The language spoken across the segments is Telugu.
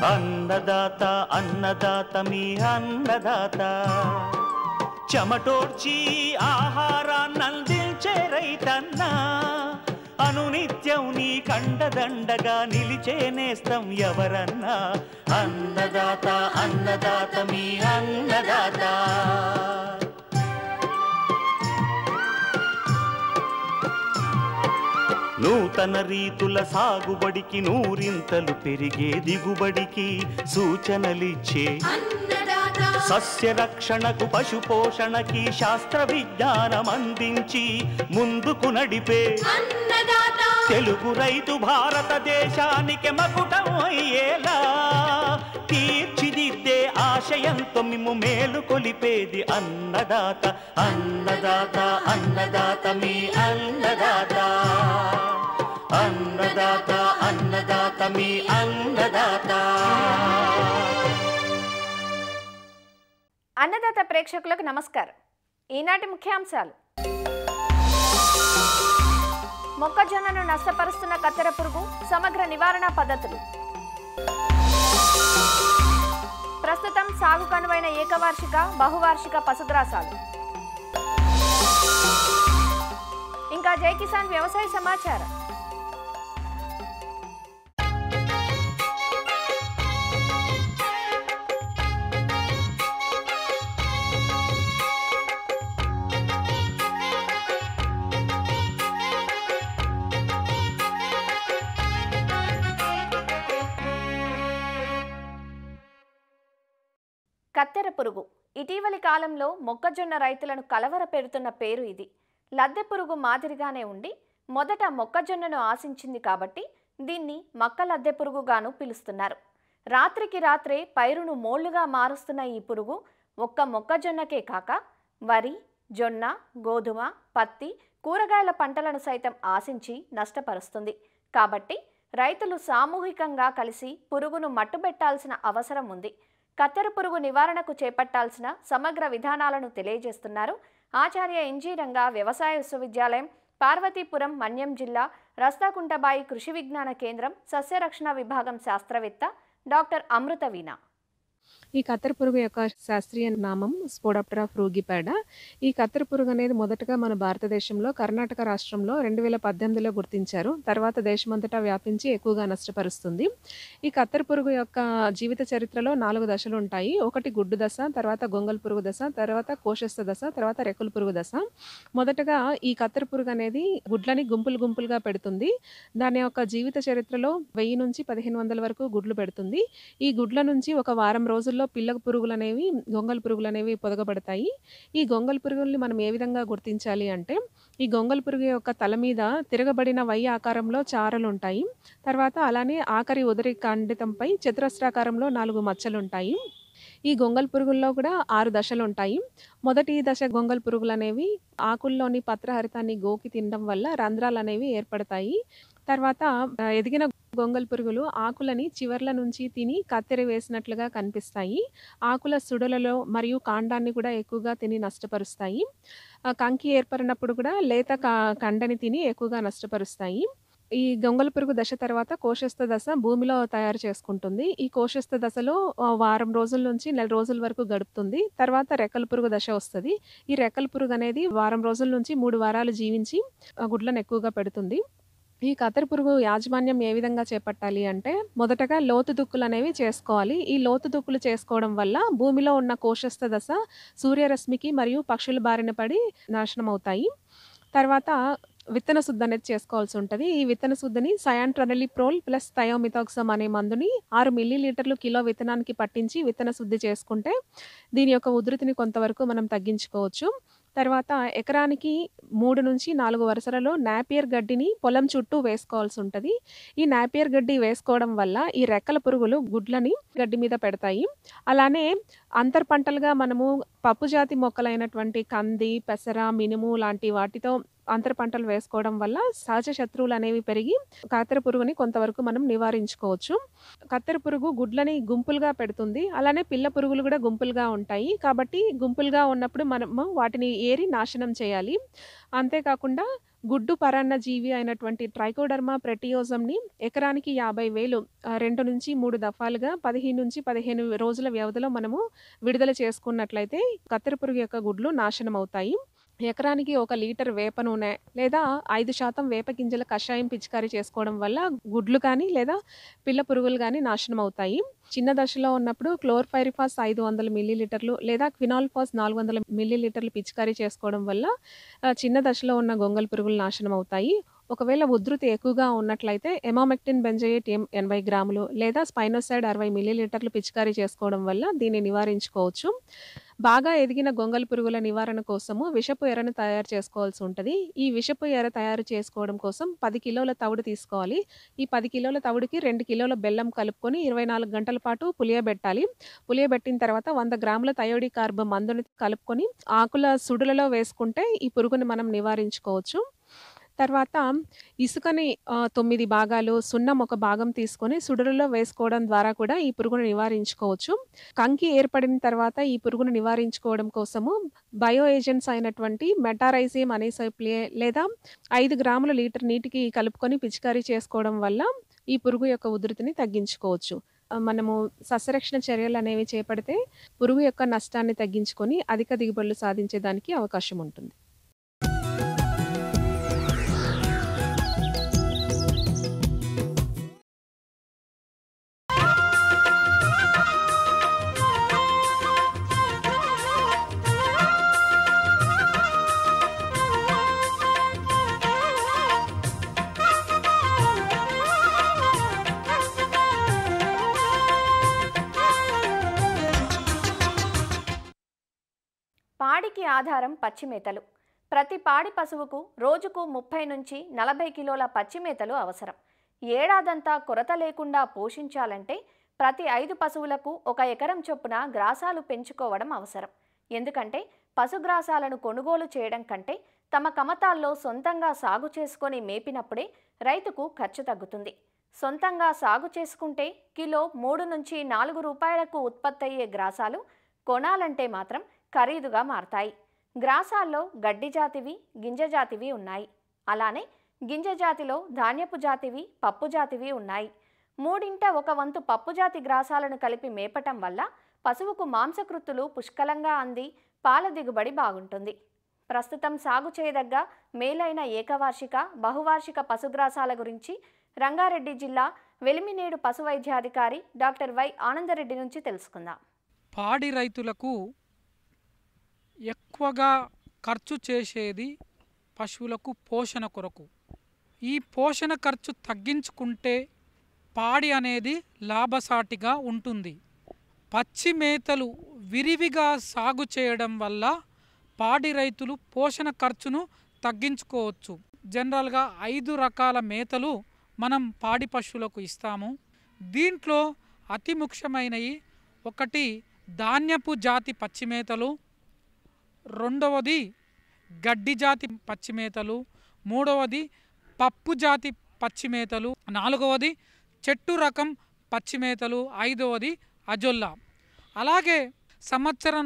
అన్నదాత అన్నదాత మీ అన్నదాత చెమటోడ్చి ఆహారాన్నందించే రైతన్నా అనునిత్యం నీ కండదండగా నిలిచే నేస్తం ఎవరన్నా అన్నదాత అన్నదాత మీ అన్నదాత నూతన రీతుల సాగుబడికి నూరింతలు పెరిగే దిగుబడికి సూచనలిచ్చే సస్య రక్షణకు పశు పోషణకి శాస్త్ర విజ్ఞానం అందించి ముందుకు నడిపే తెలుగు రైతు భారతదేశానికి మకుటం అయ్యేలా తీర్చిదిద్దే ఆశయంతో మిమ్ము మేలు కొలిపేది అన్నదాత అన్నదాత అన్నదాత మీ అన్నదాత అన్నదాత అన్నదాత మీ అన్నదాత. అన్నదాత ప్రేక్షకులకు నమస్కారం. ఈనాటి ముఖ్యాంశాలు: మొక్కజొన్నను నష్టపరుస్తున్న కత్తెర పురుగు సమగ్ర నివారణ పద్ధతులు, ప్రస్తుతం సాగు కనువైన ఏకవార్షిక బహువార్షిక పశుగ్రాసాలు, ఇంకా జై కిసాన్ వ్యవసాయ సమాచారం. కత్తెర పురుగు ఇటీవలి కాలంలో మొక్కజొన్న రైతులను కలవరపెడుతున్న పేరు ఇది. లద్దె పురుగు మాదిరిగానే ఉండి మొదట మొక్కజొన్నను ఆశించింది కాబట్టి దీన్ని మక్క లద్దె పురుగుగాను పిలుస్తున్నారు. రాత్రికి రాత్రే పైరును మోళ్లుగా మారుస్తున్న ఈ పురుగు ఒక్క మొక్కజొన్నకే కాక వరి, జొన్న, గోధుమ, పత్తి, కూరగాయల పంటలను సైతం ఆశించి నష్టపరుస్తుంది. కాబట్టి రైతులు సామూహికంగా కలిసి పురుగును మట్టుబెట్టాల్సిన అవసరం ఉంది. కత్తెర పురుగు నివారణకు చేపట్టాల్సిన సమగ్ర విధానాలను తెలియజేస్తున్నారు ఆచార్య ఎన్జీ రంగా వ్యవసాయ విశ్వవిద్యాలయం, పార్వతీపురం, మన్యం జిల్లా, రస్తాకుంటబాయి కృషి విజ్ఞాన కేంద్రం సస్యరక్షణ విభాగం శాస్త్రవేత్త డాక్టర్ అమృత వీణ. ఈ కత్తెర పురుగు యొక్క శాస్త్రీయ నామం స్పోడాప్టెరా ఫ్రూగిపాడా. ఈ కత్తెర పురుగు అనేది మొదటగా మన భారతదేశంలో కర్ణాటక రాష్ట్రంలో 2018లో గుర్తించారు. తర్వాత దేశమంతటా వ్యాపించి ఎక్కువగా నష్టపరుస్తుంది. ఈ కత్తెర పురుగు యొక్క జీవిత చరిత్రలో 4 దశలు ఉంటాయి. ఒకటి గుడ్డు దశ, తర్వాత గొంగల్ పురుగు దశ, తర్వాత కోశస్థ దశ, తర్వాత రెక్కల పురుగు దశ. మొదటగా ఈ కత్తెర పురుగు అనేది గుడ్లని గుంపులుగా పెడుతుంది. దాని యొక్క జీవిత చరిత్రలో 1000 నుంచి 1500 వరకు గుడ్లు పెడుతుంది. ఈ గుడ్ల నుంచి ఒక వారం రోజుల్లో పిల్ల పురుగులు అనేవి, గొంగల్ పురుగులు అనేవి పొదగబడతాయి. ఈ గొంగల్ పురుగుల్ని మనం ఏ విధంగా గుర్తించాలి అంటే, ఈ గొంగల్ పురుగు యొక్క తల మీద తిరగబడిన వై ఆకారంలో చారలు ఉంటాయి. తర్వాత అలానే ఆఖరి ఉదరి ఖండితంపై చతురస్రాకారంలో 4 మచ్చలు ఉంటాయి. ఈ గొంగల్ పురుగుల్లో కూడా 6 దశలు ఉంటాయి. మొదటి దశ గొంగల్ పురుగులు అనేవి ఆకుల్లోని పత్రహరితాన్ని గోకి తినడం వల్ల రంధ్రాలు అనేవి ఏర్పడతాయి. తర్వాత ఎదిగిన గొంగల్ పురుగులు ఆకులని చివర్ల నుంచి తిని కత్తెర వేసినట్లుగా కనిపిస్తాయి. ఆకుల సుడులలో మరియు కాండాన్ని కూడా ఎక్కువగా తిని నష్టపరుస్తాయి. కంకి ఏర్పడినప్పుడు కూడా లేత కండని తిని ఎక్కువగా నష్టపరుస్తాయి. ఈ గొంగల్ పురుగు దశ తర్వాత కోశస్థ దశ భూమిలో తయారు చేసుకుంటుంది. ఈ కోశస్థ దశలో వారం రోజుల నుంచి నెల రోజుల వరకు గడుపుతుంది. తర్వాత రెక్కల పురుగు దశ వస్తుంది. ఈ రెక్కల పురుగు అనేది వారం రోజుల నుంచి 3 వారాలు జీవించి గుడ్లను ఎక్కువగా పెడుతుంది. ఈ కత్తెర పురుగు యాజమాన్యం ఏ విధంగా చేపట్టాలి అంటే, మొదటగా లోతు దుక్కులు అనేవి చేసుకోవాలి. ఈ లోతు దుక్కులు చేసుకోవడం వల్ల భూమిలో ఉన్న కోశస్థ దశ సూర్యరశ్మికి మరియు పక్షుల బారిన పడి నాశనం అవుతాయి. తర్వాత విత్తన శుద్ధి అనేది చేసుకోవాల్సి ఉంటుంది. ఈ విత్తన శుద్ధిని సయాంట్రనలిప్రోల్ ప్లస్ థయోమిథాక్సమ్ అనే మందుని 6 మిల్లీలీటర్లు కిలో విత్తనానికి పట్టించి విత్తన శుద్ధి చేసుకుంటే దీని యొక్క ఉధృతిని కొంతవరకు మనం తగ్గించుకోవచ్చు. తర్వాత ఎకరానికి 3 నుంచి 4 వరుసలలో నాపియర్ గడ్డిని పొలం చుట్టూ వేసుకోవాల్సి ఉంటుంది. ఈ నాపియర్ గడ్డి వేసుకోవడం వల్ల ఈ రెక్కల పురుగులు గుడ్లని గడ్డి మీద పెడతాయి. అలానే అంతర్ పంటలుగా మనము పప్పు జాతి మొక్కలైనటువంటి కంది, పెసర, మినుము లాంటి వాటితో అంతర పంటలు వేసుకోవడం వల్ల సహజ శత్రువులు అనేవి పెరిగి కత్తెర పురుగుని కొంతవరకు మనం నివారించుకోవచ్చు. కత్తెర పురుగు గుడ్లని గుంపులుగా పెడుతుంది. అలానే పిల్ల పురుగులు కూడా గుంపులుగా ఉంటాయి. కాబట్టి గుంపులుగా ఉన్నప్పుడు మనము వాటిని ఏరి నాశనం చేయాలి. అంతేకాకుండా గుడ్డు పరాన్నజీవి అయినటువంటి ట్రైకోడర్మా ప్రెటియోజంని ఎకరానికి 50,000 2-3 దఫాలుగా 15-15 రోజుల వ్యవధిలో మనము విడుదల చేసుకున్నట్లయితే కత్తెర పురుగు యొక్క గుడ్లు నాశనం అవుతాయి. ఎకరానికి 1 లీటర్ వేప నూనె లేదా 5% వేప గింజల కషాయం పిచికారీ చేసుకోవడం వల్ల గుడ్లు కానీ లేదా పిల్ల పురుగులు కానీ నాశనం అవుతాయి. చిన్న దశలో ఉన్నప్పుడు క్లోర్పైరిఫాస్ 500 మిల్లీలీటర్లు లేదా క్వినాల్ఫాస్ 400 మిల్లీలీటర్లు పిచికారీ చేసుకోవడం వల్ల చిన్న దశలో ఉన్న గొంగళి పురుగులు నాశనం అవుతాయి. ఒకవేళ ఉధృతి ఎక్కువగా ఉన్నట్లయితే ఎమామెక్టిన్ బెంజోయేట్ 80 గ్రాములు లేదా స్పైనోసైడ్ 60 మిల్లీలీటర్లు పిచికారీ చేసుకోవడం వల్ల దీన్ని నివారించుకోవచ్చు. బాగా ఎదిగిన గొంగళి పురుగుల నివారణ కోసము విషపు ఎరను తయారు చేసుకోవాల్సి ఉంటుంది. ఈ విషపు ఎర తయారు చేసుకోవడం కోసం 10 కిలోల తవుడు తీసుకోవాలి. ఈ 10 కిలోల తవుడుకి 2 కిలోల బెల్లం కలుపుకొని 24 గంటల పాటు పులియబెట్టాలి. పులియబెట్టిన తర్వాత 100 గ్రాముల థయోడి కార్బ్ మందుని కలుపుకొని ఆకుల సుడులలో వేసుకుంటే ఈ పురుగుని మనం నివారించుకోవచ్చు. తర్వాత ఇసుకని 9 భాగాలు, సున్నం 1 భాగం తీసుకొని సుడులలో వేసుకోవడం ద్వారా కూడా ఈ పురుగును నివారించుకోవచ్చు. కంకి ఏర్పడిన తర్వాత ఈ పురుగును నివారించుకోవడం కోసము బయో ఏజెంట్స్ అయినటువంటి మెటారైజియం అనేసైప్లియే లేదా 5 గ్రాముల లీటర్ నీటికి కలుపుకొని పిచికారీ చేసుకోవడం వల్ల ఈ పురుగు యొక్క ఉధృతిని తగ్గించుకోవచ్చు. మనము సస్యరక్షణ చర్యలు అనేవి చేపడితే పురుగు యొక్క నష్టాన్ని తగ్గించుకొని అధిక దిగుబడులు సాధించేదానికి అవకాశం ఉంటుంది. పాడికి ఆధారం పచ్చిమేతలు. ప్రతి పాడి పశువుకు రోజుకు 30-40 కిలోల పచ్చిమేతలు అవసరం. ఏడాదంతా కొరత లేకుండా పోషించాలంటే ప్రతి 5 పశువులకు 1 ఎకరం చొప్పున గ్రాసాలు పెంచుకోవడం అవసరం. ఎందుకంటే పశుగ్రాసాలను కొనుగోలు చేయడం కంటే తమ కమతాల్లో సొంతంగా సాగు చేసుకొని మేపినప్పుడే రైతుకు ఖర్చు తగ్గుతుంది. సొంతంగా సాగు చేసుకుంటే కిలో 3-4 రూపాయలకు ఉత్పత్తయ్యే గ్రాసాలు కొనాలంటే మాత్రం ఖరీదుగా మారతాయి. గ్రాసాల్లో గడ్డి జాతివి, గింజ జాతివి ఉన్నాయి. అలానే గింజ జాతిలో ధాన్యపు జాతివి, పప్పు జాతివి ఉన్నాయి. 3/1 వంతు పప్పు జాతి గ్రాసాలను కలిపి మేపటం వల్ల పశువుకు మాంసకృత్తులు పుష్కలంగా అంది పాల దిగుబడి బాగుంటుంది. ప్రస్తుతం సాగు చేయదగ్గ మేలైన ఏకవార్షిక, బహువార్షిక పశుగ్రాసాల గురించి రంగారెడ్డి జిల్లా వెలిమినేడు పశు వైద్యాధికారి డాక్టర్ వై ఆనందరెడ్డి నుంచి తెలుసుకుందాం. పాడి రైతులకు ఎక్కువగా ఖర్చు చేసేది పశువులకు పోషణ కొరకు. ఈ పోషణ ఖర్చు తగ్గించుకుంటే పాడి అనేది లాభసాటిగా ఉంటుంది. పచ్చి మేతలు విరివిగా సాగు చేయడం వల్ల పాడి రైతులు పోషణ ఖర్చును తగ్గించుకోవచ్చు. జనరల్గా 5 రకాల మేతలు మనం పాడి పశువులకు ఇస్తాము. దీంట్లో అతి ముఖ్యమైనవి 1 ధాన్యపు జాతి పచ్చిమేతలు, 2వది గడ్డి జాతి పచ్చిమేతలు, 3వది పప్పు జాతి పచ్చిమేతలు, 4వది చెట్టు రకం పచ్చిమేతలు, 5వది అజొల్లా. అలాగే సంవత్సరం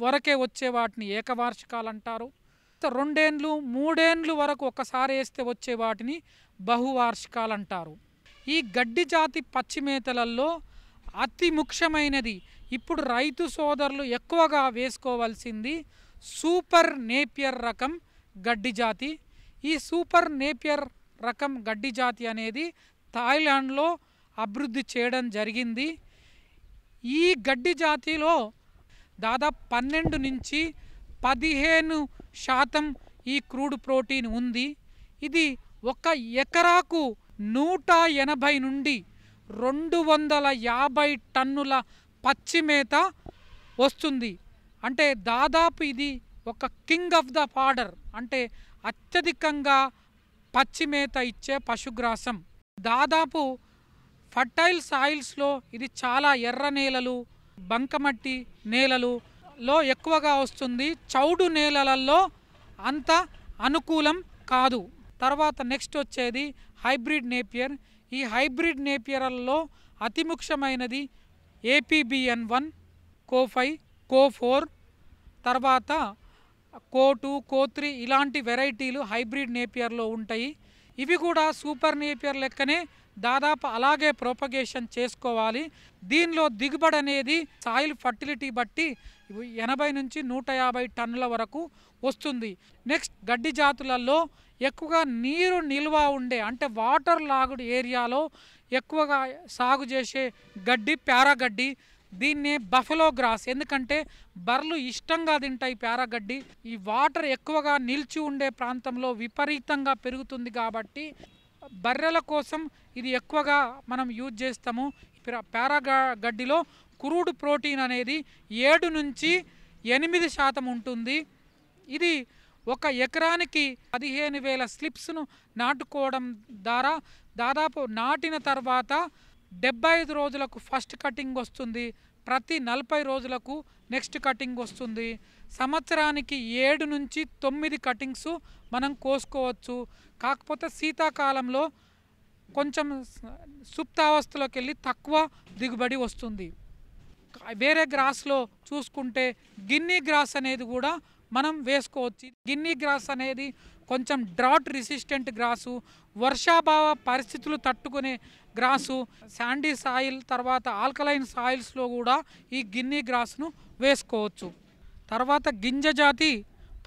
వరకే వచ్చే వాటిని ఏకవార్షికాలు అంటారు. 2 ఏండ్లు 3 ఏండ్లు వరకు ఒకసారి వేస్తే వచ్చే వాటిని బహువార్షికాలు అంటారు. ఈ గడ్డి జాతి పచ్చిమేతలలో అతి ముఖ్యమైనది ఇప్పుడు రైతు సోదరులు ఎక్కువగా వేసుకోవాల్సింది సూపర్ నేపియర్ రకం గడ్డి జాతి. ఈ సూపర్ నేపియర్ రకం గడ్డి జాతి అనేది థాయిలాండ్లో అభివృద్ధి చేయడం జరిగింది. ఈ గడ్డి జాతిలో దాదాపు 12-15% ఈ క్రూడ్ ప్రోటీన్ ఉంది. ఇది 1 ఎకరాకు 180 నుండి 250 టన్నుల పచ్చిమేత వస్తుంది. అంటే దాదాపు ఇది ఒక కింగ్ ఆఫ్ ద ఫాడర్, అంటే అత్యధికంగా పచ్చిమేత ఇచ్చే పశుగ్రాసం. దాదాపు ఫర్టైల్ సాయిల్స్లో ఇది చాలా ఎర్ర నేలలు, బంకమట్టి నేలలలో ఎక్కువగా వస్తుంది. చౌడు నేలలలో అంత అనుకూలం కాదు. తర్వాత నెక్స్ట్ వచ్చేది హైబ్రిడ్ నేపియర్. ఈ హైబ్రిడ్ నేపియర్లలో అతి ముఖ్యమైనది APBN1, CO5, CO4, తర్వాత కోటు, కోత్రి ఇలాంటి వెరైటీలు హైబ్రిడ్ నేపియర్లో ఉంటాయి. ఇవి కూడా సూపర్ నేపియర్ లెక్కనే దాదాపు అలాగే ప్రొపగేషన్ చేసుకోవాలి. దీనిలో దిగుబడి అనేది సాయిల్ ఫర్టిలిటీ బట్టి 80 నుంచి 150 టన్నుల వరకు వస్తుంది. నెక్స్ట్ గడ్డి జాతులలో ఎక్కువగా నీరు నిల్వ ఉండే అంటే వాటర్ లాగుడ్ ఏరియాలో ఎక్కువగా సాగు చేసే గడ్డి పారాగడ్డి. దీన్నే బఫెలో గ్రాస్, ఎందుకంటే బర్రెలు ఇష్టంగా తింటాయి పారాగడ్డి. ఈ వాటర్ ఎక్కువగా నిలిచి ఉండే ప్రాంతంలో విపరీతంగా పెరుగుతుంది కాబట్టి బర్రెల కోసం ఇది ఎక్కువగా మనం యూజ్ చేస్తాము. పారాగడ్డిలో క్రూడ్ ప్రోటీన్ అనేది 7 నుంచి 8% ఉంటుంది. ఇది ఒక ఎకరానికి 15,000 స్లిప్స్ను నాటుకోవడం ద్వారా దాదాపు నాటిన తర్వాత 75 రోజులకు ఫస్ట్ కటింగ్ వస్తుంది. ప్రతి 40 రోజులకు నెక్స్ట్ కటింగ్ వస్తుంది. సంవత్సరానికి 7 నుంచి 9 కటింగ్స్ మనం కోసుకోవచ్చు. కాకపోతే శీతాకాలంలో కొంచెం సుప్తావస్థలోకి వెళ్ళి తక్కువ దిగుబడి వస్తుంది. వేరే గ్రాస్లో చూసుకుంటే గిన్నీ గ్రాస్ అనేది కూడా మనం వేసుకోవచ్చు. గిన్నీ గ్రాస్ అనేది కొంచెం డ్రాట్ రెసిస్టెంట్ గ్రాసు, వర్షాభావ పరిస్థితులు తట్టుకునే గ్రాసు. శాండీ సాయిల్ తర్వాత ఆల్కలైన్ సాయిల్స్లో కూడా ఈ గిన్నీ గ్రాస్ను వేసుకోవచ్చు. తర్వాత గింజ జాతి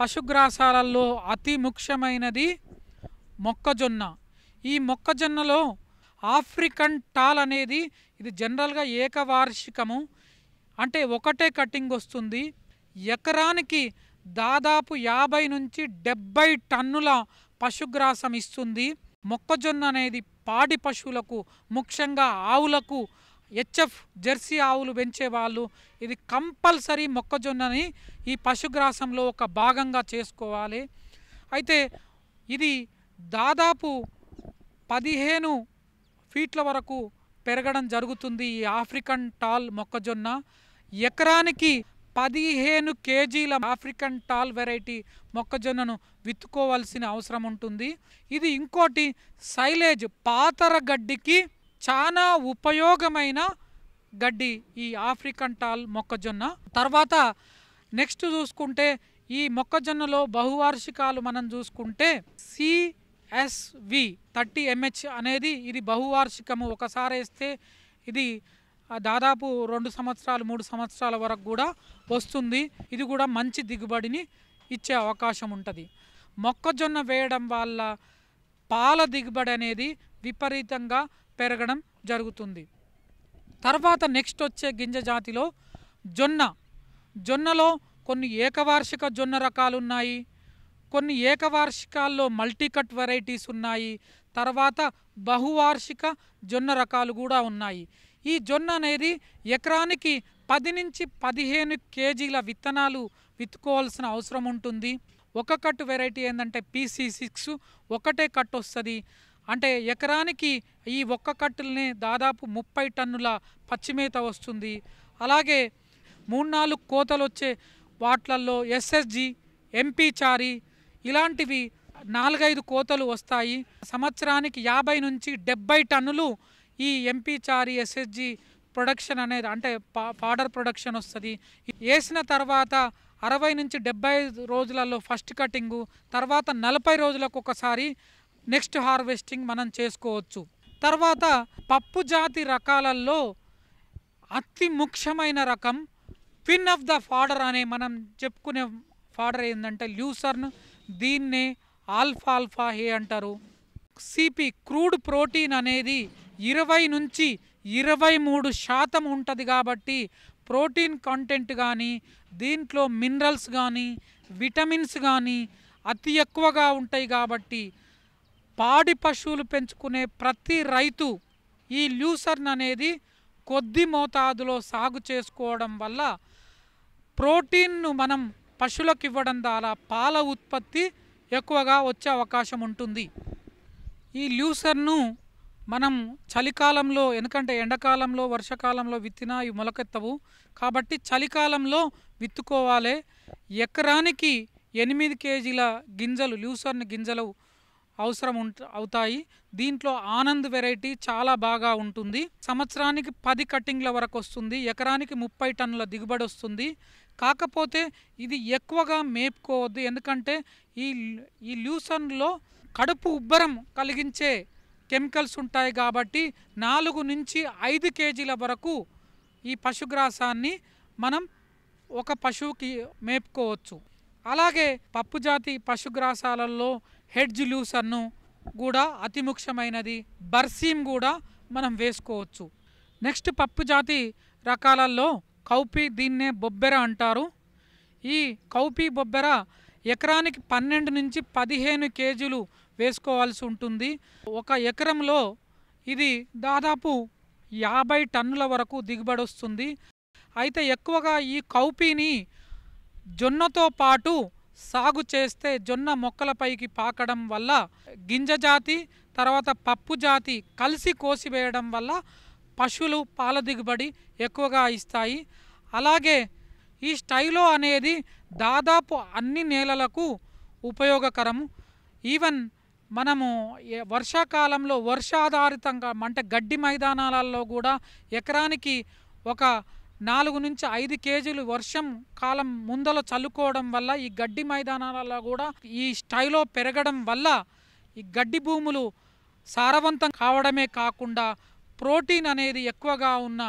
పశుగ్రాసాలలో అతి ముఖ్యమైనది మొక్కజొన్న. ఈ మొక్కజొన్నలో ఆఫ్రికన్ టాల్ అనేది ఇది జనరల్గా ఏకవార్షికము, అంటే ఒకటే కటింగ్ వస్తుంది. ఎకరానికి దాదాపు 50 నుంచి 70 టన్నుల పశుగ్రాసం ఇస్తుంది. మొక్కజొన్న అనేది పాడి పశువులకు, ముఖ్యంగా ఆవులకు, హెచ్ఎఫ్ జెర్సీ ఆవులు పెంచే వాళ్ళు ఇది కంపల్సరీ మొక్కజొన్నని ఈ పశుగ్రాసంలో ఒక భాగంగా చేసుకోవాలి. అయితే ఇది దాదాపు 15 ఫీట్ల వరకు పెరగడం జరుగుతుంది. ఈ ఆఫ్రికన్ టాల్ మొక్కజొన్న ఎకరానికి 15 కేజీల ఆఫ్రికన్ టాల్ వెరైటీ మొక్కజొన్నను విత్తుకోవాల్సిన అవసరం ఉంటుంది. ఇది ఇంకోటి సైలేజ్ పాతర గడ్డికి చాలా ఉపయోగమైన గడ్డి ఈ ఆఫ్రికన్ టాల్ మొక్కజొన్న. తర్వాత నెక్స్ట్ చూసుకుంటే ఈ మొక్కజొన్నలో బహువార్షికాలు మనం చూసుకుంటే CSV 30 MH అనేది ఇది బహువార్షికము. ఒకసారి వేస్తే ఇది దాదాపు 2 సంవత్సరాలు 3 సంవత్సరాల వరకు కూడా వస్తుంది. ఇది కూడా మంచి దిగుబడిని ఇచ్చే అవకాశం ఉంటుంది. మొక్కజొన్న వేయడం వల్ల పాల దిగుబడి అనేది విపరీతంగా పెరగడం జరుగుతుంది. తర్వాత నెక్స్ట్ వచ్చే గింజ జాతిలో జొన్నలో కొన్ని ఏకవార్షిక జొన్న రకాలు ఉన్నాయి, కొన్ని ఏకవార్షికాల్లో మల్టీకట్ వెరైటీస్ ఉన్నాయి, తర్వాత బహువార్షిక జొన్న రకాలు కూడా ఉన్నాయి. ఈ జొన్న అనేది ఎకరానికి 10 నుంచి 15 కేజీల విత్తనాలు విత్తుకోవాల్సిన అవసరం ఉంటుంది. ఒక కట్టు వెరైటీ ఏంటంటే PC6 ఒకటే కట్టు వస్తుంది. అంటే ఎకరానికి ఈ ఒక్క కట్టులనే దాదాపు 30 టన్నుల పచ్చిమేత వస్తుంది. అలాగే 3-4 కోతలు వచ్చే వాట్లల్లో SSG, MP చారి ఇలాంటివి 4-5 కోతలు వస్తాయి. సంవత్సరానికి 50 నుంచి 70 టన్నులు ఈ MP చారి SSG ప్రొడక్షన్ అనేది అంటే ఫాడర్ ప్రొడక్షన్ వస్తుంది. వేసిన తర్వాత 60 నుంచి 75 రోజులలో ఫస్ట్ కటింగు, తర్వాత 40 రోజులకు ఒకసారి నెక్స్ట్ హార్వెస్టింగ్ మనం చేసుకోవచ్చు. తర్వాత పప్పు జాతి రకాలలో అతి ముఖ్యమైన రకం క్వీన్ ఆఫ్ ద ఫాడర్ అనే మనం చెప్పుకునే ఫాడర్ ఏంటంటే ల్యూసర్న్. దీన్నే ఆల్ఫా హే అంటారు. CP క్రూడ్ ప్రోటీన్ అనేది 20 నుంచి 23% ఉంటుంది కాబట్టి ప్రోటీన్ కంటెంట్ కానీ దీంట్లో మినరల్స్ కానీ విటమిన్స్ కానీ అతి ఎక్కువగా ఉంటాయి. కాబట్టి పాడి పశువులు పెంచుకునే ప్రతి రైతు ఈ ల్యూసర్న్ అనేది కొద్ది మోతాదులో సాగు చేసుకోవడం వల్ల ప్రోటీన్ను మనం పశువులకు ఇవ్వడం ద్వారా పాల ఉత్పత్తి ఎక్కువగా వచ్చే అవకాశం ఉంటుంది. ఈ ల్యూసర్ను మనం చలికాలంలో, ఎందుకంటే ఎండాకాలంలో వర్షాకాలంలో విత్తినా ఇవి మొలకెత్తవు కాబట్టి చలికాలంలో విత్తుకోవాలి. ఎకరానికి 8 కేజీల గింజలు ల్యూసర్న్ గింజలు అవసరం అవుతాయి. దీంట్లో ఆనంద్ వెరైటీ చాలా బాగా ఉంటుంది. సంవత్సరానికి 10 కటింగ్ల వరకు వస్తుంది. ఎకరానికి 30 టన్నుల దిగుబడి వస్తుంది. కాకపోతే ఇది ఎక్కువగా మేపుకోవద్దు, ఎందుకంటే ఈ ఈ లూసన్లో కడుపు ఉబ్బరం కలిగించే కెమికల్స్ ఉంటాయి కాబట్టి 4 నుంచి 5 కేజీల వరకు ఈ పశుగ్రాసాన్ని మనం ఒక పశువుకి మేపుకోవచ్చు. అలాగే పప్పు జాతి పశుగ్రాసాలలో హెడ్జ్ లూసన్ను కూడా అతి ముఖ్యమైనది, బర్సీమ్ కూడా మనం వేసుకోవచ్చు. నెక్స్ట్ పప్పు జాతి రకాలలో కౌపి, దీన్నే బొబ్బెర అంటారు. ఈ కౌపి బొబ్బెర ఎకరానికి 12 నుంచి 15 కేజీలు వేసుకోవాల్సి ఉంటుంది. ఒక ఎకరంలో ఇది దాదాపు 50 టన్నుల వరకు దిగుబడి వస్తుంది. అయితే ఎక్కువగా ఈ కౌపీని జొన్నతో పాటు సాగు చేస్తే జొన్న మొక్కలపైకి పాకడం వల్ల గింజ జాతి తర్వాత పప్పు జాతి కలిసి కోసివేయడం వల్ల పశువులు పాల దిగుబడి ఎక్కువగా ఇస్తాయి. అలాగే ఈ స్టైలో అనేది దాదాపు అన్ని నేలలకు ఉపయోగకరము. ఈవెన్ మనము వర్షాకాలంలో వర్షాధారితంగా అంటే గడ్డి మైదానాలలో కూడా ఎకరానికి ఒక 4 నుంచి 5 కేజీలు వర్షం కాలం ముందల చల్లుకోవడం వల్ల ఈ గడ్డి మైదానాలలో కూడా ఈ స్టైలో పెరగడం వల్ల ఈ గడ్డి భూములు సారవంతం కావడమే కాకుండా ప్రోటీన్ అనేది ఎక్కువగా ఉన్న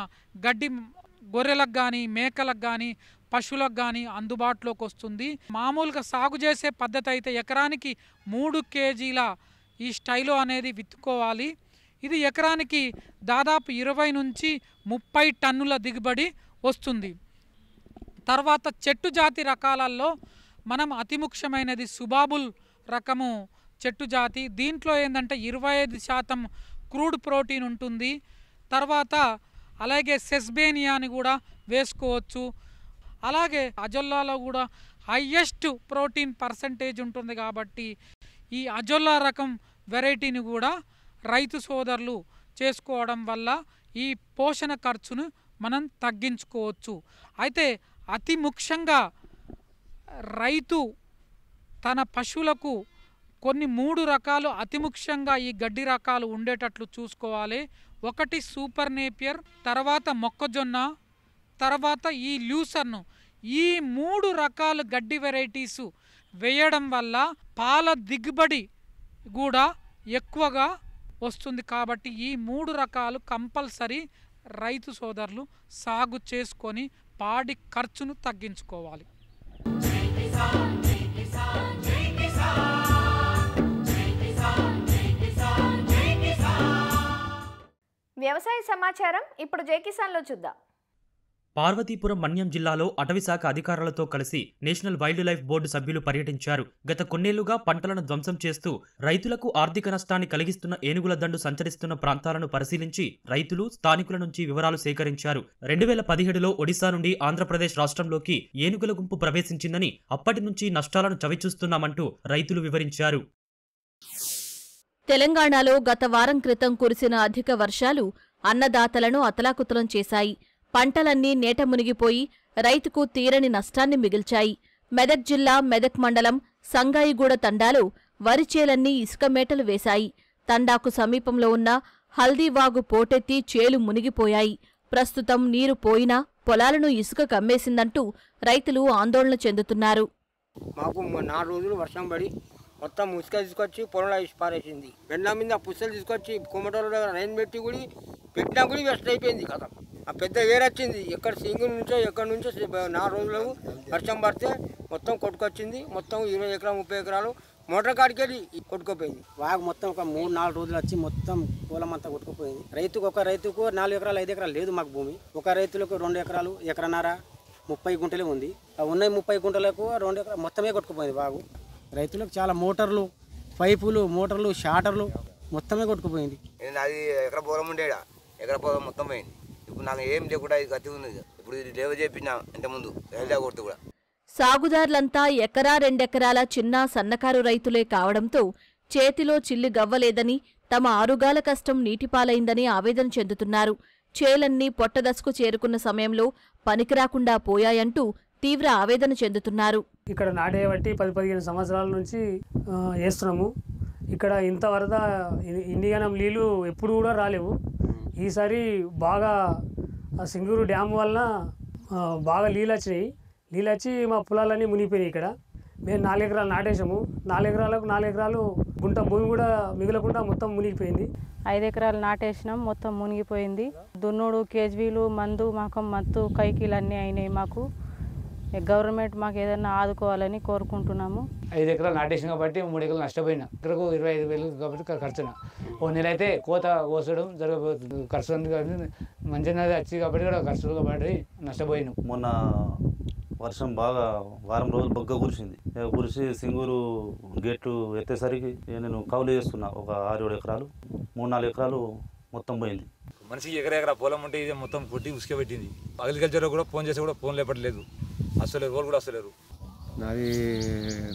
గడ్డి గొర్రెలకు కానీ మేకలకు కానీ పశువులకు కానీ అందుబాటులోకి వస్తుంది. మామూలుగా సాగు చేసే పద్ధతి అయితే ఎకరానికి 3 కేజీల ఈ స్టైలో అనేది విత్తుకోవాలి. ఇది ఎకరానికి దాదాపు 20 నుంచి 30 టన్నుల దిగుబడి వస్తుంది. తర్వాత చెట్టు జాతి రకాలలో మనం అతి ముఖ్యమైనది సుబాబుల్ రకము చెట్టు జాతి. దీంట్లో ఏంటంటే 25% క్రూడ్ ప్రోటీన్ ఉంటుంది. తర్వాత అలాగే సెస్బేనియాని కూడా వేసుకోవచ్చు. అలాగే అజొల్లాలో కూడా హయ్యెస్ట్ ప్రోటీన్ పర్సంటేజ్ ఉంటుంది కాబట్టి ఈ అజొల్లా రకం వెరైటీని కూడా రైతు సోదరులు చేసుకోవడం వల్ల ఈ పోషణ ఖర్చును మనం తగ్గించుకోవచ్చు. అయితే అతి ముఖ్యంగా రైతు తన పశువులకు కొన్ని 3 రకాలు అతి ముఖ్యంగా ఈ గడ్డి రకాలు ఉండేటట్లు చూసుకోవాలి. ఒకటి సూపర్ నేపియర్, తర్వాత మొక్కజొన్న, తర్వాత ఈ లూసర్ను. ఈ 3 రకాల గడ్డి వెరైటీసు వేయడం వల్ల పాల దిగుబడి కూడా ఎక్కువగా వస్తుంది. కాబట్టి ఈ 3 రకాలు కంపల్సరీ రైతు సోదరులు సాగు చేసుకొని పాడి ఖర్చును తగ్గించుకోవాలి. వ్యవసాయ సమాచారం ఇప్పుడు జై కిసాన్లో చూద్దాం. పార్వతీపురం మన్యం జిల్లాలో అటవీశాఖ అధికారులతో కలిసి నేషనల్ వైల్డ్ లైఫ్ బోర్డు సభ్యులు పర్యటించారు. గత కొన్నేళ్లుగా పంటలను ధ్వంసం చేస్తూ రైతులకు ఆర్థిక నష్టాన్ని కలిగిస్తున్న ఏనుగుల దండు సంచరిస్తున్న ప్రాంతాలను పరిశీలించి రైతులు, స్థానికుల నుంచి వివరాలు సేకరించారు. 2017లో ఒడిశా నుండి ఆంధ్రప్రదేశ్ రాష్ట్రంలోకి ఏనుగుల గుంపు ప్రవేశించిందని, అప్పటి నుంచి నష్టాలను చవిచూస్తున్నామంటూ రైతులు వివరించారు. తెలంగాణలో గత వారం క్రితం కురిసిన అధిక వర్షాలు అన్నదాతలను అతలాకుతలం చేశాయి. పంటలన్నీ నేట మునిగిపోయి రైతుకు తీరని నష్టాన్ని మిగిల్చాయి. మెదక్ జిల్లా మెదక్ మండలం సంగాయిగూడ తండాలో వరిచేలన్నీ ఇసుక మేటలు వేశాయి. తండాకు సమీపంలో ఉన్న హల్దీవాగు పోటెత్తి చేలు మునిగిపోయాయి. ప్రస్తుతం నీరు పోయినా పొలాలను ఇసుక కమ్మేసిందంటూ రైతులు ఆందోళన చెందుతున్నారు. మాకు 4 రోజులు వర్షం పడి మొత్తం ఇసుక తీసుకొచ్చి పొలంలో ఇసుక పారేసింది. బెండ మీద పుస్తలు తీసుకొచ్చి కొమ్మటోళ్ళ రైన్ పెట్టి కూడా పెట్టినా కూడా వేస్ట్ అయిపోయింది కదా. ఆ పెద్ద వేరు వచ్చింది. ఎక్కడ సింగిల్ నుంచో ఎక్కడి నుంచో 4 రోజులు వర్షం పడితే మొత్తం కొట్టుకొచ్చింది. మొత్తం 20 ఎకరాలు 30 ఎకరాలు మోటార్ కాడికి వెళ్ళి కొట్టుకుపోయింది. వాగు మొత్తం ఒక 3-4 రోజులు వచ్చి మొత్తం పొలం అంతా కొట్టుకుపోయింది. ఒక రైతుకు 4 ఎకరాలు 5 ఎకరాలు లేదు మాకు భూమి. ఒక రైతులకు 2 ఎకరాలు ఎకరన్నర 30 గుంటలే ఉంది. ఉన్నాయి 30 గుంటలకు 2 ఎకరాలు మొత్తమే కొట్టుకుపోయింది వాగు. రైతులకు చాలా మోటార్లు, పైపులు, మోటార్లు, షాటర్లు మొత్తమే కొట్టుకుపోయింది. అది ఎకర పొలం ఉండేడా, ఎకర పొలం మొత్తం పోయింది. ఇప్పుడు నాకు ఏం లేకుండా ఇది గతి ఉంది. ఇప్పుడు ఇది లేవ చెప్పినా ఇంతకుముందు హెల్దా కొడుతూ కూడా. సాగుదారులంతా ఎకరా 2 ఎకరాల చిన్న సన్నకారు రైతులే కావడంతో చేతిలో చిల్లి గవ్వలేదని, తమ ఆరుగాల కష్టం నీటిపాలైందని ఆవేదన చెందుతున్నారు. చేలన్నీ పొట్టదశకు చేరుకున్న సమయంలో పనికిరాకుండా పోయాయంటూ తీవ్ర ఆవేదన చెందుతున్నారు. ఇక్కడ నాటేయబట్టి 10-15 సంవత్సరాల నుంచి వేస్తున్నాము. ఇక్కడ ఇంత వరద ఇండియానం నీళ్ళు ఎప్పుడు కూడా రాలేవు. ఈసారి బాగా సింగూరు డ్యామ్ వలన బాగా నీళ్ళు వచ్చినాయి. నీళ్ళు వచ్చి మా పొలాలన్నీ మునిగిపోయినాయి. ఇక్కడ మేము 4 ఎకరాలు నాటేసాము. 4 ఎకరాలకు 4 ఎకరాలు గుంట భూమి కూడా మిగలకుండా మొత్తం మునిగిపోయింది. 5 ఎకరాలు నాటేసినాం, మొత్తం మునిగిపోయింది. దున్నుడు, కేజీలు, మందు, మాకు మత్తు, కైకిలు అన్నీ అయినాయి. మాకు గవర్నమెంట్ మాకు ఏదైనా ఆదుకోవాలని కోరుకుంటున్నాము. 5 ఎకరాలు నాటేసిన కాబట్టి 3 ఎకరాలు నష్టపోయినా. ఎకరకు 25,000 కాబట్టి ఖర్చున ఓ నెల అయితే కోత కోసడం జరగబోతుంది. ఖర్చు ఉంది కాబట్టి మంచిగా వచ్చి కాబట్టి కూడా ఖర్చు కాబట్టి నష్టపోయినాం. మొన్న వర్షం బాగా వారం రోజులు బొగ్గ కురిసి సింగూరు గేట్లు ఎత్తేసరికి నేను కౌలు చేస్తున్నా. ఒక 6-7 ఎకరాలు 3-4 ఎకరాలు మొత్తం పోయింది. మనిషికి ఎకరా పొలం ఉంటే ఇది మొత్తం కొట్టి ఉసుక పెట్టింది. అగ్రికల్చర్ కూడా ఫోన్ చేసి కూడా ఫోన్ లేపట్లేదు. అసలు వాళ్ళు కూడా అసలేరు. నాది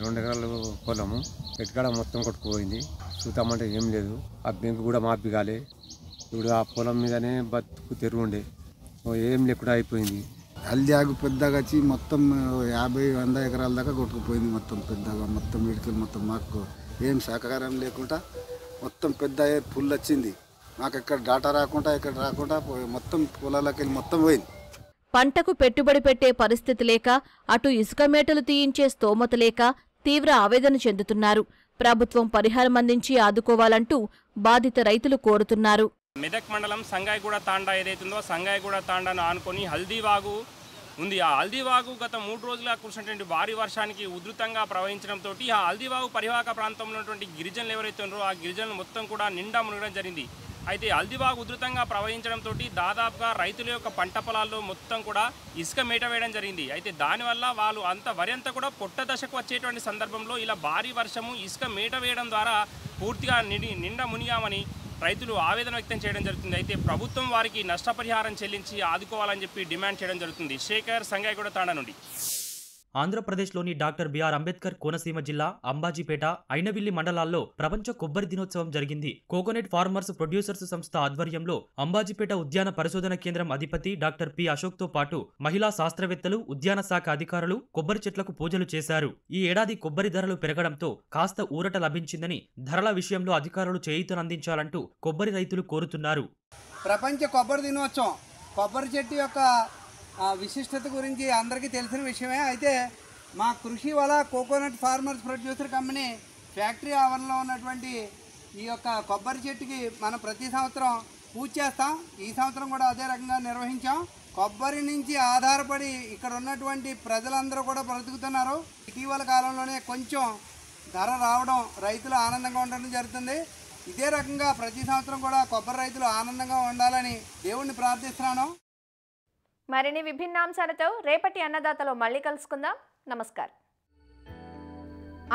2 ఎకరాలు పొలము, ఎక్కడ మొత్తం కొట్టుకుపోయింది. చూద్దామంటే ఏం లేదు. ఆ బెంకు కూడా మాపి కాలే. ఇప్పుడు ఆ పొలం మీదనే బతుకు తెరువుండే, ఏం లేకుండా అయిపోయింది. అల్జాగు పెద్దగా వచ్చి మొత్తం 50-100 ఎకరాల దాకా కొట్టుకుపోయింది. మొత్తం పెద్దగా మొత్తం ఇడికి మొత్తం మాకు ఏం సహకారం లేకుండా మొత్తం పెద్ద ఫుల్ వచ్చింది. మాకు ఎక్కడ డాటా రాకుండా ఇక్కడ రాకుండా మొత్తం పొలాలకు వెళ్ళి మొత్తం పోయింది. పంటకు పెట్టుబడి పెట్టే పరిస్థితి లేక, అటు ఇసుక మేటలు తీయించే స్తోమత లేక తీవ్ర ఆవేదన చెందుతున్నారు. ప్రభుత్వం పరిహారం అందించి ఆదుకోవాలంటూ బాధిత రైతులు కోరుతున్నారు. మెదక్ మండలం సంగాయిగూడ తాండా ఏదైతుందో సంగాయిగూడ తాండాను ఆనుకొని హల్దీవాగు ఉంది. ఆ హల్దీవాగు గత 3 రోజులుగా కురిసినటువంటి భారీ వర్షానికి ఉధృతంగా ప్రవహించడంతో ఆ హల్దీవాగు పరివాహక ప్రాంతంలో ఉన్నటువంటి గిరిజనులు ఎవరైతే ఉన్నారో ఆ గిరిజనులు మొత్తం కూడా నిండా మునగడం జరిగింది. అయితే హల్దీవాగు ఉధృతంగా ప్రవహించడంతో దాదాపుగా రైతుల యొక్క పంట పొలాల్లో మొత్తం కూడా ఇసుక మేట వేయడం జరిగింది. అయితే దానివల్ల వాళ్ళు వరి అంతా కూడా పొట్ట దశకు వచ్చేటువంటి సందర్భంలో ఇలా భారీ వర్షము ఇసుక మేట వేయడం ద్వారా పూర్తిగా నిండా మునిగామని రైతులు ఆవేదన వ్యక్తం చేయడం జరుగుతుంది. అయితే ప్రభుత్వం వారికి నష్టపరిహారం చెల్లించి ఆదుకోవాలని చెప్పి డిమాండ్ చేయడం జరుగుతుంది. శేఖర్, సంగాయిగూడ తాండా నుండి. ఆంధ్రప్రదేశ్లోని డాక్టర్ బిఆర్ అంబేద్కర్ కోనసీమ జిల్లా అంబాజీపేట, ఐనవిల్లి మండలాల్లో ప్రపంచ కొబ్బరి దినోత్సవం జరిగింది. కోకోనట్ ఫార్మర్స్ ప్రొడ్యూసర్స్ సంస్థ ఆధ్వర్యంలో అంబాజీపేట ఉద్యాన పరిశోధన కేంద్రం అధిపతి డాక్టర్ పి అశోక్తో పాటు మహిళా శాస్త్రవేత్తలు, ఉద్యాన శాఖ అధికారులు కొబ్బరి చెట్లకు పూజలు చేశారు. ఈ ఏడాది కొబ్బరి ధరలు పెరగడంతో కాస్త ఊరట లభించిందని, ధరల విషయంలో అధికారులు చేయూతనందించాలంటూ కొబ్బరి రైతులు కోరుతున్నారు. ప్రపంచ కొబ్బరి దినోత్సవం కొబ్బరి చెట్టు యొక్క విశిష్టత గురించి అందరికీ తెలిసిన విషయమే. అయితే మా కృషి వల్ల coconut farmers producer company factory ఆవరణలో ఉన్నటువంటి ఈ యొక్క కొబ్బరి చెట్టుకి మనం ప్రతి సంవత్సరం పూజ చేస్తాం. ఈ సంవత్సరం కూడా అదే రకంగా నిర్వహించాం. కొబ్బరి నుంచి ఆధారపడి ఇక్కడ ఉన్నటువంటి ప్రజలందరూ కూడా బ్రతుకుతున్నారు. ఇటీవల కాలంలోనే కొంచెం ధర రావడం రైతులు ఆనందంగా ఉండడం జరుగుతుంది. ఇదే రకంగా ప్రతి సంవత్సరం కూడా కొబ్బరి రైతులు ఆనందంగా ఉండాలని దేవుణ్ణి ప్రార్థిస్తున్నాను. మరిన్ని విభిన్న అంశాలతో రేపటి అన్నదాతలో మళ్ళీ కలుసుకుందాం. నమస్కారం.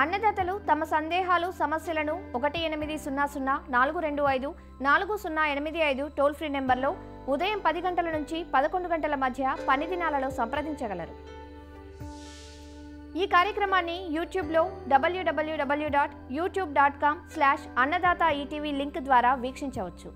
అన్నదాతలు తమ సందేహాలు, సమస్యలను 1800-425-4085 టోల్ ఫ్రీ నెంబర్లో ఉదయం 10 గంటల నుంచి 11 గంటల మధ్య పని దినాలలో సంప్రదించగలరు. ఈ కార్యక్రమాన్ని యూట్యూబ్లో www.youtube.com/annadaata ETV లింక్ ద్వారా వీక్షించవచ్చు.